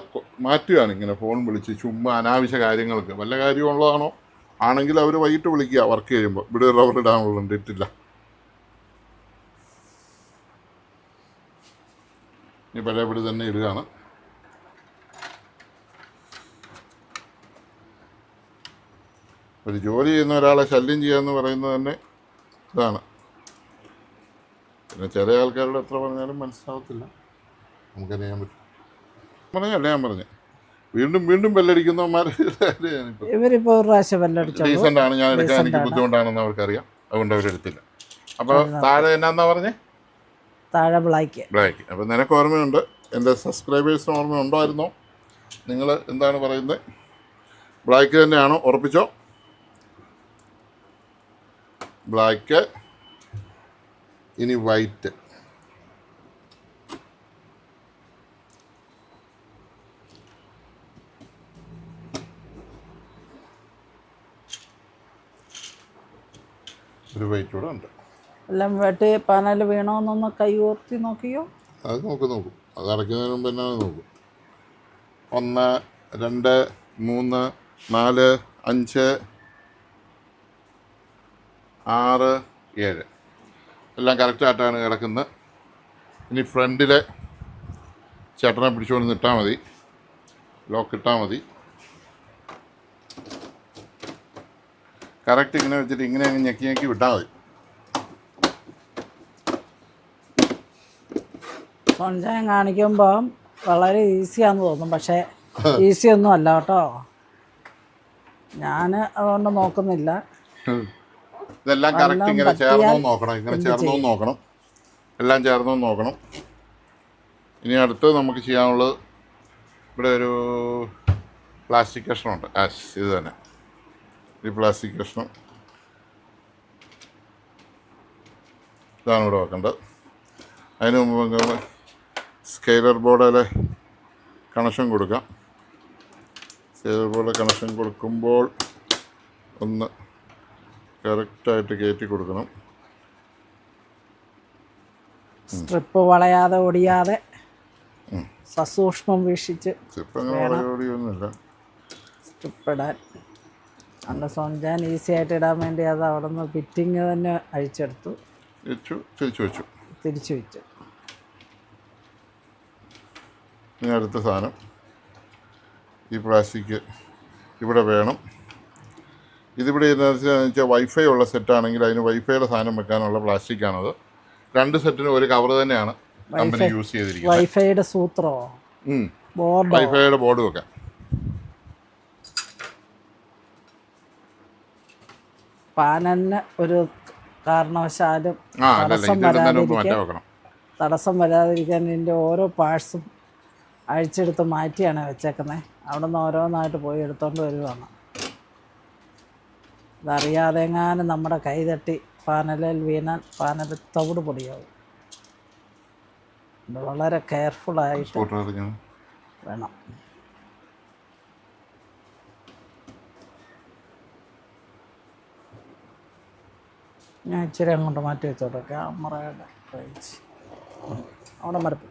മാറ്റുകയാണ്. ഇങ്ങനെ ഫോൺ വിളിച്ച് ചുമ്മാ അനാവശ്യ കാര്യങ്ങൾക്ക്. വല്ല കാര്യമുള്ളതാണോ ആണെങ്കിൽ അവർ വൈകിട്ട് വിളിക്കുക വർക്ക് ചെയ്യുമ്പോൾ. ഇവിടെ റബ്ബർ ഇടാനുള്ളത് ഇട്ടില്ല. ഇനി പഴയപടി തന്നെ ഇടുകയാണ്. ഒരു ജോലി ചെയ്യുന്ന ഒരാളെ ശല്യം ചെയ്യുക എന്ന് പറയുന്നത് തന്നെ ഇതാണ്. പിന്നെ ചില ആൾക്കാരോട് എത്ര പറഞ്ഞാലും മനസ്സിലാവത്തില്ല. നമുക്കറിയാൻ പറ്റും. പറഞ്ഞല്ലേ ഞാൻ പറഞ്ഞു. വീണ്ടും ബെല്ലടിക്കുന്നവന്മാർ ഡീസൻ്റ് ആണ്. ഞാൻ എടുക്കാൻ എനിക്ക് ബുദ്ധിമുട്ടാണെന്ന് അവർക്കറിയാം. അതുകൊണ്ട് അവരെടുത്തില്ല. അപ്പോൾ താഴെ എന്നാന്നാ പറഞ്ഞേ? താഴെ ബ്ലാക്ക്. അപ്പോൾ നിനക്ക് ഓർമ്മയുണ്ട്, എൻ്റെ സബ്സ്ക്രൈബേഴ്സിന് ഓർമ്മ ഉണ്ടായിരുന്നോ? നിങ്ങൾ എന്താണ് പറയുന്നത്? ബ്ലാക്ക് തന്നെയാണോ? ഉറപ്പിച്ചോ? ബ്ലാക്ക്. ഇനി വൈറ്റ്. ഒരു വൈറ്റ് കൂടെ ഉണ്ട്. എല്ലാം വെട്ടി പാനൽ വീണോന്നൊന്ന് കൈ ഓർത്തി നോക്കിയോ? അത് നോക്കും. അത് അടയ്ക്കുന്നതിന് മുമ്പ് തന്നെ നോക്കും. 1 2 3 4 5 6 7 എല്ലാം കറക്റ്റായിട്ടാണ് കിടക്കുന്നത്. ഇനി ഫ്രണ്ടിലെ ചേട്ടനെ പിടിച്ചുകൊണ്ട് നിട്ടാൽ മതി, ലോക്ക് ഇട്ടാൽ മതി. കറക്റ്റ് ഇങ്ങനെ വെച്ചിട്ട് ഇങ്ങനെ അങ്ങ് ഞെക്കി വിട്ടാൽ മതി. സൺഷൈൻ കാണിക്കുമ്പോൾ വളരെ ഈസിയാന്ന് തോന്നും, പക്ഷേ ഈസി ഒന്നും അല്ല കേട്ടോ. ഞാൻ അതുകൊണ്ട് നോക്കുന്നില്ല. ഇതെല്ലാം കറക്റ്റ് ഇങ്ങനെ ചേർന്നോ നോക്കണം, ഇങ്ങനെ ചേർന്നോ നോക്കണം, എല്ലാം ചേർന്നോ നോക്കണം. ഇനി അടുത്ത് നമുക്ക് ചെയ്യാനുള്ളത് ഇവിടെ ഒരു പ്ലാസ്റ്റിക് കഷ്ണമുണ്ട്. ഇത് തന്നെ, ഈ പ്ലാസ്റ്റിക് കഷ്ണം ഇതാണ് ഇവിടെ വെക്കേണ്ടത്. അതിന് മുമ്പ് സ്കെയിലർ ബോർഡിലെ കണക്ഷൻ കൊടുക്കാം. സ്കെയിലർ ബോർഡിലെ കണക്ഷൻ കൊടുക്കുമ്പോൾ ഒന്ന് കറക്റ്റായിട്ട് കയറ്റി കൊടുക്കണം. സ്ട്രിപ്പ് വളയാതെ ഒടിയാതെ സസൂക്ഷ്മം വീക്ഷിച്ച് സ്ട്രിപ്പ് അങ്ങനെ ഓടിയൊന്നുമില്ല സ്ട്രിപ്പ് ഇടാൻ. അന്ന് സോഞ്ചാൻ ഈസി ആയിട്ട് ഇടാൻ വേണ്ടി അത് അവിടെ നിന്ന് ഫിറ്റിങ് തന്നെ അഴിച്ചെടുത്തു, തിരിച്ചു വെച്ചു. ഇനി അടുത്ത സാധനം ഈ പ്ലാസ്റ്റിക് ഇവിടെ വേണം. ഇതിവിടെ എന്താണെന്ന് വെച്ചാൽ വൈഫൈ ഉള്ള സെറ്റാണെങ്കിൽ അതിന് വൈഫൈയുടെ സാധനം വെക്കാനുള്ള പ്ലാസ്റ്റിക്കാണത്. 2 സെറ്റിനും ഒരു കവർ തന്നെയാണ് കമ്പനി യൂസ് ചെയ്തിരിക്കുന്നത്. വൈഫൈയുടെ സൂത്രമോ ബോർഡോ? വൈഫൈയുടെ ബോർഡ് വെക്കാൻ. പാനലിന് ഒരു കാരണവശാലും തടസ്സം വരാതിരിക്കാൻ ഇതിൻ്റെ ഓരോ പാർട്സും അഴിച്ചെടുത്ത് മാറ്റിയാണ് വെച്ചേക്കുന്നത്. അവിടെ നിന്ന് ഓരോന്നായിട്ട് പോയി എടുത്തോണ്ട് വരുവാണ്. ഇതറിയാതെ എങ്ങാനും നമ്മുടെ കൈ തട്ടി പാനലിൽ വീണാൽ പാനൽ തവിട് പൊടിയാവും. ഇത് വളരെ കെയർഫുള്ളായിട്ട് വേണം. ഞാൻ ഇച്ചിരി അങ്ങോട്ട് മാറ്റി വെച്ചോട്ടെ. ക്യാമറയുടെ അവിടെ മരപ്പ്.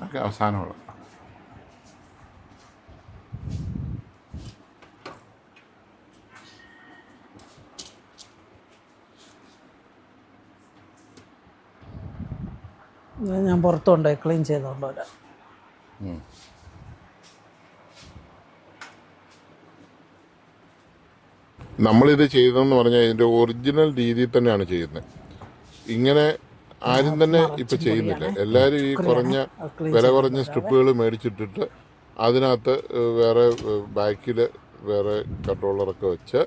ഒക്കെ അവസാനമുള്ള ഞാൻ പുറത്തുകൊണ്ട് ക്ലീൻ ചെയ്തുകൊണ്ട് വരാം. നമ്മളിത് ചെയ്തതെന്ന് പറഞ്ഞാൽ ഇതിൻ്റെ ഒറിജിനൽ രീതിയിൽ തന്നെയാണ് ചെയ്യുന്നത്. ഇങ്ങനെ ആരും തന്നെ ഇപ്പം ചെയ്യുന്നില്ല. എല്ലാവരും ഈ വില കുറഞ്ഞ സ്ട്രിപ്പുകൾ മേടിച്ചിട്ടിട്ട് അതിനകത്ത് വേറെ ബാക്കിൽ വേറെ കൺട്രോളറൊക്കെ വെച്ച്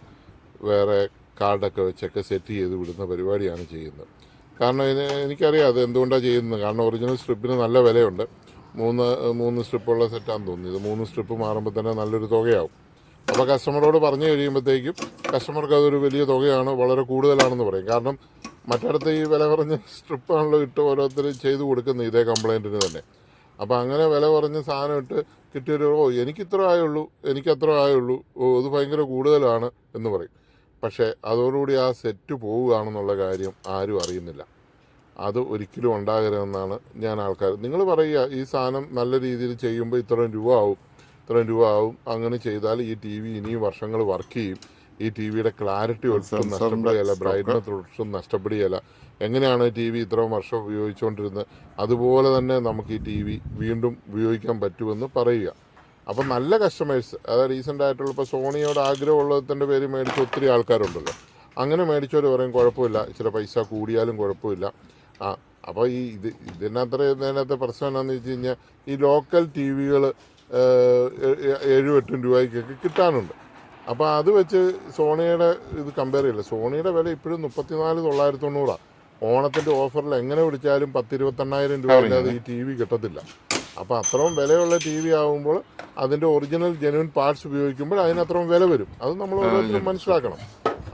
വേറെ കാർഡൊക്കെ വെച്ചൊക്കെ സെറ്റ് ചെയ്ത് വിടുന്ന പരിപാടിയാണ് ചെയ്യുന്നത്. കാരണം എനിക്കറിയാം അത് എന്തുകൊണ്ടാണ് ചെയ്യുന്നത്. കാരണം ഒറിജിനൽ സ്ട്രിപ്പിന് നല്ല വിലയുണ്ട്. മൂന്ന് സ്ട്രിപ്പുള്ള സെറ്റാണെന്ന് തോന്നുന്നു. ഇത് 3 സ്ട്രിപ്പ് മാറുമ്പോൾ തന്നെ നല്ലൊരു തുകയാവും. അപ്പോൾ കസ്റ്റമറോട് പറഞ്ഞു കഴിയുമ്പോഴത്തേക്കും കസ്റ്റമർക്ക് അതൊരു വലിയ തുകയാണ്, വളരെ കൂടുതലാണെന്ന് പറയും. കാരണം മറ്റിടത്ത് ഈ വില കുറഞ്ഞ സ്ട്രിപ്പാണല്ലോ ഇട്ട് ഓരോരുത്തർ ചെയ്ത് കൊടുക്കുന്നത് ഇതേ കംപ്ലൈൻറ്റിന് തന്നെ. അപ്പോൾ അങ്ങനെ വില കുറഞ്ഞ സാധനം ഇട്ട് കിട്ടിയൊരു എനിക്കത്ര ആയുള്ളൂ, ഇത് ഭയങ്കര കൂടുതലാണ് എന്ന് പറയും. പക്ഷേ അതോടുകൂടി ആ സെറ്റ് പോവുകയാണെന്നുള്ള കാര്യം ആരും അറിയുന്നില്ല. അത് ഒരിക്കലും ഉണ്ടാകരുതെന്നാണ് ഞാൻ ആൾക്കാർ നിങ്ങൾ പറയുക, ഈ സാധനം നല്ല രീതിയിൽ ചെയ്യുമ്പോൾ ഇത്രയും രൂപ ആവും, അങ്ങനെ ചെയ്താൽ ഈ ടി വി ഇനിയും വർഷങ്ങൾ വർക്ക് ചെയ്യും, ഈ ടി വിയുടെ ക്ലാരിറ്റി ഒട്ടും നഷ്ടപ്പെടുകയില്ല, ബ്രൈറ്റ്നസ് ഒട്ടും നഷ്ടപ്പെടുകയില്ല. എങ്ങനെയാണ് ടി വി ഇത്രയും വർഷം ഉപയോഗിച്ചുകൊണ്ടിരുന്നത് അതുപോലെ തന്നെ നമുക്ക് ഈ ടി വി വീണ്ടും ഉപയോഗിക്കാൻ പറ്റുമെന്ന് പറയുക. അപ്പം നല്ല കസ്റ്റമേഴ്സ്, അതായത് റീസെൻ്റ് ആയിട്ടുള്ള ഇപ്പോൾ സോണിയോട് ആഗ്രഹമുള്ളതിൻ്റെ പേര് മേടിച്ച ഒത്തിരി ആൾക്കാരുണ്ടല്ലോ, അങ്ങനെ മേടിച്ചവർ പറയും കുഴപ്പമില്ല, ഇച്ചിരി പൈസ കൂടിയാലും കുഴപ്പമില്ല. അപ്പോൾ ഇതിനകത്തെ പ്രശ്നം എന്താണെന്ന് വെച്ച് കഴിഞ്ഞാൽ ഈ ലോക്കൽ ടി വികൾ 7-8 രൂപയ്ക്കൊക്കെ കിട്ടാനുണ്ട്. അപ്പോൾ അത് വെച്ച് സോണിയുടെ ഇത് കമ്പയർ ചെയ്യില്ല. സോണിയുടെ വില ഇപ്പോഴും 34,990. ഓണത്തിൻ്റെ ഓഫറിൽ എങ്ങനെ പിടിച്ചാലും 10-28,000 രൂപ ഇല്ലാതെ ഈ ടി വി കിട്ടത്തില്ല. അപ്പോൾ അത്രയും വിലയുള്ള ടി വി ആകുമ്പോൾ അതിൻ്റെ ഒറിജിനൽ ജെന്യുവൻ പാർട്സ് ഉപയോഗിക്കുമ്പോൾ അതിനത്രയും വില വരും. അത് നമ്മൾ ഓരോരുത്തരും മനസ്സിലാക്കണം.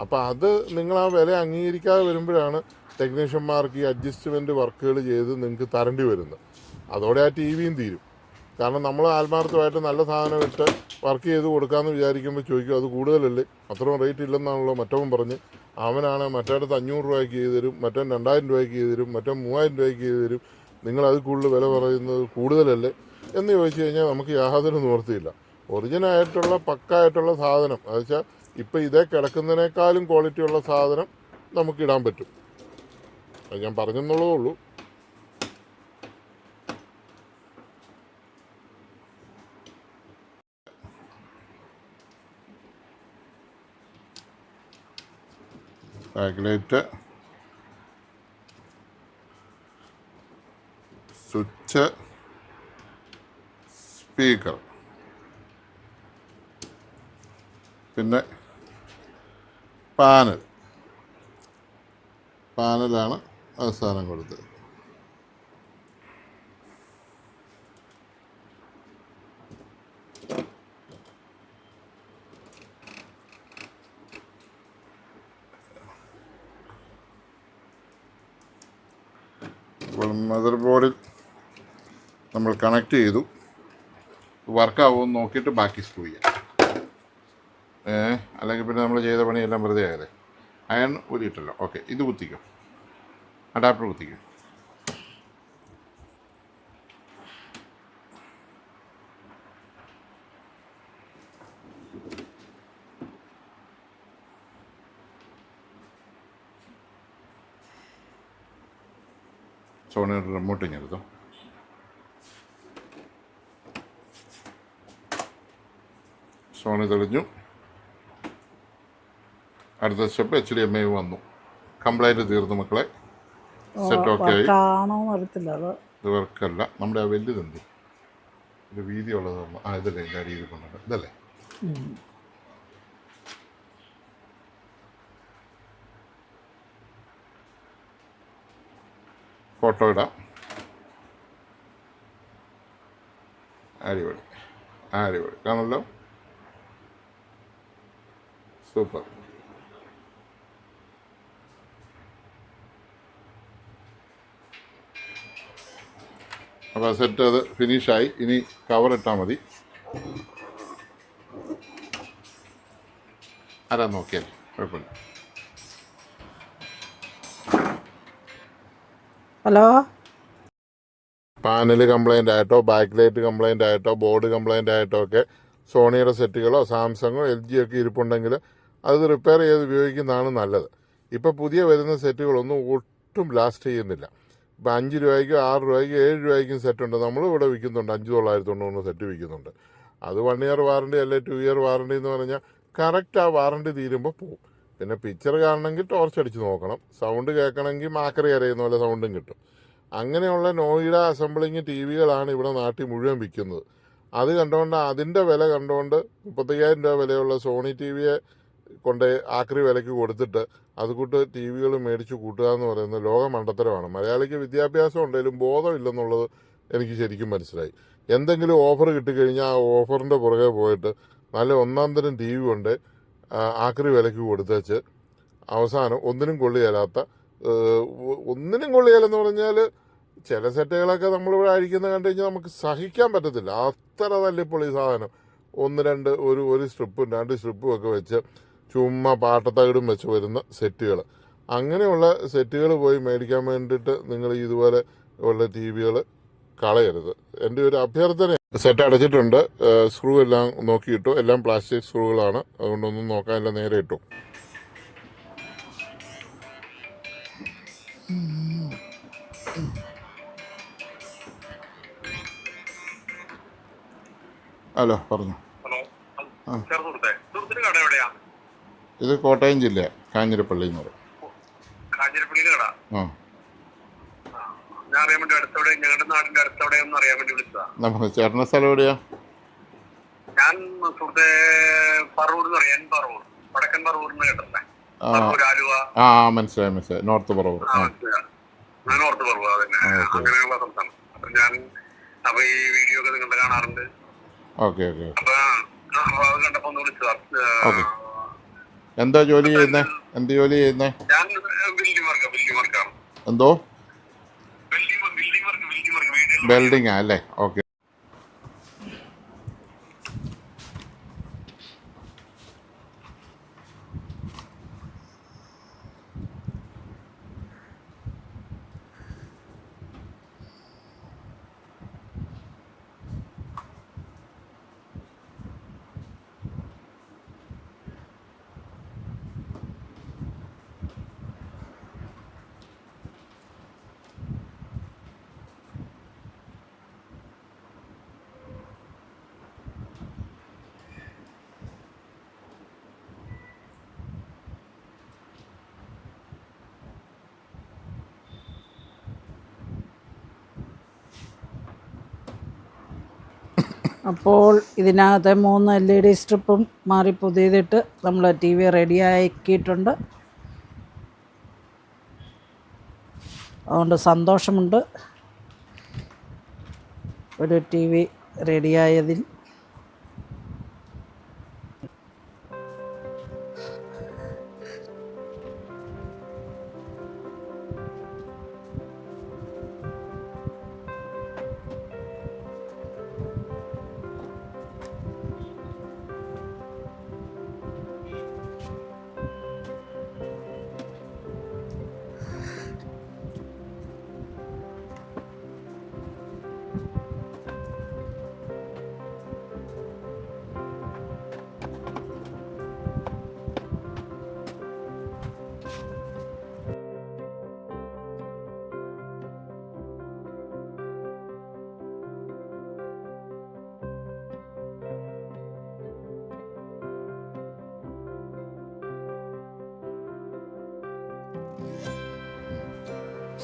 അപ്പോൾ അത് നിങ്ങൾ ആ വില അംഗീകരിക്കാതെ വരുമ്പോഴാണ് ടെക്നീഷ്യന്മാർക്ക് ഈ അഡ്ജസ്റ്റ്മെൻറ്റ് വർക്കുകൾ ചെയ്ത് നിങ്ങൾക്ക് തരേണ്ടി വരുന്നത്. അതോടെ ആ ടി വിയും തീരും. കാരണം നമ്മൾ ആത്മാർത്ഥമായിട്ട് നല്ല സാധനം ഇട്ട് വർക്ക് ചെയ്ത് കൊടുക്കാമെന്ന് വിചാരിക്കുമ്പോൾ ചോദിക്കും അത് കൂടുതലല്ലേ, അത്രയും റേറ്റ് ഇല്ലെന്നാണല്ലോ മറ്റവൻ പറഞ്ഞ്. അവനാണ് മറ്റേടത്ത് 500 രൂപയ്ക്ക് ചെയ്ത് തരും, മറ്റവൻ 2000 രൂപയ്ക്ക് ചെയ്ത് തരും, മറ്റവൻ 3000 രൂപയ്ക്ക് ചെയ്ത് തരും, നിങ്ങളത് കൂടുതൽ വില പറയുന്നത് കൂടുതലല്ലേ എന്ന് ചോദിച്ചു കഴിഞ്ഞാൽ നമുക്ക് യാതൊരു നിവൃത്തിയില്ല. ഒറിജിനായിട്ടുള്ള പക്കായിട്ടുള്ള സാധനം, അത് വെച്ചാൽ ഇപ്പം ഇതേ കിടക്കുന്നതിനേക്കാളും ക്വാളിറ്റിയുള്ള സാധനം നമുക്കിടാൻ പറ്റും. അത് ഞാൻ പറഞ്ഞെന്നുള്ളതേ ഉള്ളൂ. ബാക്ക്ലൈറ്റ്, സ്വിച്ച്, സ്പീക്കർ, പിന്നെ പാനലാണ് അവസാനം കൊടുത്തത്. അപ്പോൾ മദർ ബോർഡിൽ നമ്മൾ കണക്ട് ചെയ്തു. വർക്കാവുമെന്ന് നോക്കിയിട്ട് ബാക്കി സ്ക്രൂ ചെയ്യാം. അല്ലെങ്കിൽ പിന്നെ നമ്മൾ ചെയ്ത പണിയെല്ലാം വെറുതെ ആയതേ. അയൺ ഊരിയിട്ടല്ലോ. ഓക്കെ, ഇത് കുത്തിക്കും, അഡാപ്റ്റർ കുത്തിക്കും. സോണിയുടെ റിമോട്ട് ഇങ്ങെടുത്തു. സോണി തെളിഞ്ഞു. അടുത്ത സ്റ്റെപ്പ് HDMI വന്നു. കംപ്ലൈൻറ്റ് തീർന്നു മക്കളെ. സെറ്റ് ഓക്കെ ആയി. ഇത് വർക്കല്ല. നമ്മുടെ ആ വലുതെന്ത് ഒരു വീതിയുള്ളത് ഇതല്ലേ എൻ്റെ അടിയിൽ കൊണ്ടുണ്ട്, ഇതല്ലേ. ഫോട്ടോ ഇടാം. അടിപൊളി കാണല്ലോ, സൂപ്പർ. അപ്പോൾ സെറ്റ് അത് ഫിനിഷായി. ഇനി കവർ ഇട്ടാൽ മതി. ആരാ നോക്കിയാൽ കുഴപ്പമില്ല. ഹലോ, പാനൽ കംപ്ലൈൻ്റ് ആയിട്ടോ, ബാക്ക് ലൈറ്റ് കംപ്ലൈൻ്റ് ആയിട്ടോ, ബോർഡ് കംപ്ലൈൻ്റ് ആയിട്ടോ ഒക്കെ സോണിയുടെ സെറ്റുകളോ സാംസങ്ങോ LG ഒക്കെ ഇരിപ്പുണ്ടെങ്കിൽ അത് റിപ്പയർ ചെയ്ത് ഉപയോഗിക്കുന്നതാണ് നല്ലത്. ഇപ്പോൾ പുതിയ വരുന്ന സെറ്റുകളൊന്നും ഒട്ടും ലാസ്റ്റ് ചെയ്യുന്നില്ല. ഇപ്പം 5 രൂപയ്ക്കും 6 രൂപയ്ക്കും 7 രൂപയ്ക്കും സെറ്റുണ്ട്. നമ്മളിവിടെ വിൽക്കുന്നുണ്ട് 5,990 സെറ്റ് വിൽക്കുന്നുണ്ട്. അത് 1 ഇയർ വാറണ്ടി അല്ലെ 2 ഇയർ വാറണ്ടി എന്ന് പറഞ്ഞാൽ കറക്റ്റ് ആ വാറണ്ടി തീരുമ്പോൾ പോകും. പിന്നെ പിക്ചർ കാണണമെങ്കിൽ ടോർച്ച് അടിച്ച് നോക്കണം, സൗണ്ട് കേൾക്കണമെങ്കിൽ മാക്കറി അരയുന്ന പോലെ സൗണ്ടും കിട്ടും. അങ്ങനെയുള്ള നോയിഡ അസംബ്ലിങ് ടി വികളാണ് ഇവിടെ നാട്ടിൽ മുഴുവൻ വിൽക്കുന്നത്. അത് കണ്ടുകൊണ്ട് അതിൻ്റെ വില കണ്ടുകൊണ്ട് 35,000 രൂപ വിലയുള്ള സോണി ടി വിയെ കൊണ്ട് ആക്രി വിലയ്ക്ക് കൊടുത്തിട്ട് അതുകൂട്ട് ടി വികൾ മേടിച്ച് കൂട്ടുക എന്ന് പറയുന്നത് ലോക മണ്ടത്തരമാണ്. മലയാളിക്ക് വിദ്യാഭ്യാസം ഉണ്ടെങ്കിലും ബോധമില്ലെന്നുള്ളത് എനിക്ക് ശരിക്കും മനസ്സിലായി. എന്തെങ്കിലും ഓഫർ കിട്ടിക്കഴിഞ്ഞാൽ ആ ഓഫറിൻ്റെ പുറകെ പോയിട്ട് നല്ല ഒന്നാം തരം ടി വി കൊണ്ട് ആക്രി വിലയ്ക്ക് കൊടുത്തേച്ച് അവസാനം ഒന്നിനും കൊള്ളിയാലെന്ന് പറഞ്ഞാൽ ചില സെറ്റുകളൊക്കെ നമ്മളിവിടെ അഴിക്കുന്നത് കണ്ടു കഴിഞ്ഞാൽ നമുക്ക് സഹിക്കാൻ പറ്റത്തില്ല. അത്ര തല്ലിപ്പൊളി സാധനം. 1-2 ഒരു സ്ട്രിപ്പും 2 സ്ട്രിപ്പും ഒക്കെ വെച്ച് ചുമ്മാ പാട്ടത്തകിടും വെച്ച് വരുന്ന സെറ്റുകൾ. അങ്ങനെയുള്ള സെറ്റുകൾ പോയി മേടിക്കാൻ വേണ്ടിയിട്ട് നിങ്ങൾ ഇതുപോലെ ഉള്ള ടി വികൾ കളയരുത്. എൻ്റെ ഒരു അഭ്യർത്ഥന. സെറ്റ് അടച്ചിട്ടുണ്ട്, സ്ക്രൂ എല്ലാം നോക്കിയിട്ടു, എല്ലാം പ്ലാസ്റ്റിക് സ്ക്രൂകളാണ്, അതുകൊണ്ടൊന്നും നോക്കാനില്ല, നേരെ ഇട്ടു. ഹലോ, പറഞ്ഞു. ഇത് കോട്ടയം ജില്ല, കാഞ്ഞിരപ്പള്ളി എന്ന് പറയും. നമുക്ക് ചേട്ടൻ്റെ സ്ഥലം എവിടെയാ? മനസ്സിലായി. നോർത്ത് പറവൂർ. ഓക്കെ. എന്താ ജോലി ചെയ്യുന്നേ? എന്ത് ജോലി ചെയ്യുന്നേ? എന്തോ? വെൽഡിംഗ് അല്ലേ? ഓക്കെ. അപ്പോൾ ഇതിനകത്തെ 3 LED സ്ട്രിപ്പും മാറി പുതിയതിട്ട് നമ്മൾ ടി വി റെഡിയാക്കിയിട്ടുണ്ട്. അതുകൊണ്ട് സന്തോഷമുണ്ട് ഒരു ടി വി റെഡിയായതിൽ.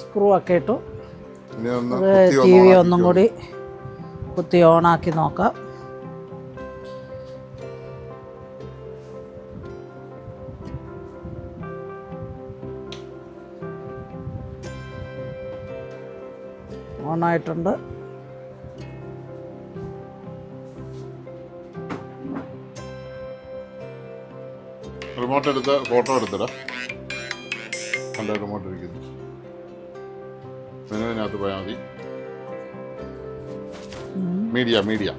സ്ക്രൂ ഒക്കെ ഇട്ടു. ടി വി ഒന്നും കൂടി കുത്തി ഓണാക്കി നോക്കാം. ഓണായിട്ടുണ്ട്. റിമോട്ട് എടുത്ത് ഫോട്ടോ എടുത്തിടാം. നല്ല റിമോട്ട് ഇരിക്കുന്നു. ഇതിനകത്ത് പോയാൽ മതി. Media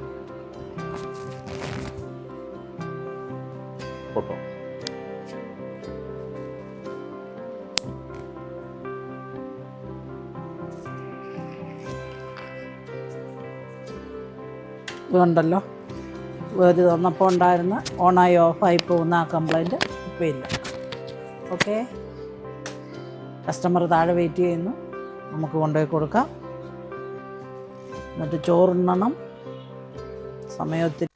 photo. ഇതുണ്ടല്ലോ, വേദി തന്നപ്പോൾ ഉണ്ടായിരുന്ന ഓണായി ഓഫായി പോകുന്ന ആ കംപ്ലൈൻറ്റ് ഇപ്പോൾ ഇല്ല. ഓക്കെ, കസ്റ്റമർ താഴെ വെയിറ്റ് ചെയ്യുന്നു, നമുക്ക് കൊണ്ടുപോയി കൊടുക്കാം. എന്നിട്ട് ചോറുണ്ണണം. സമയത്തിൽ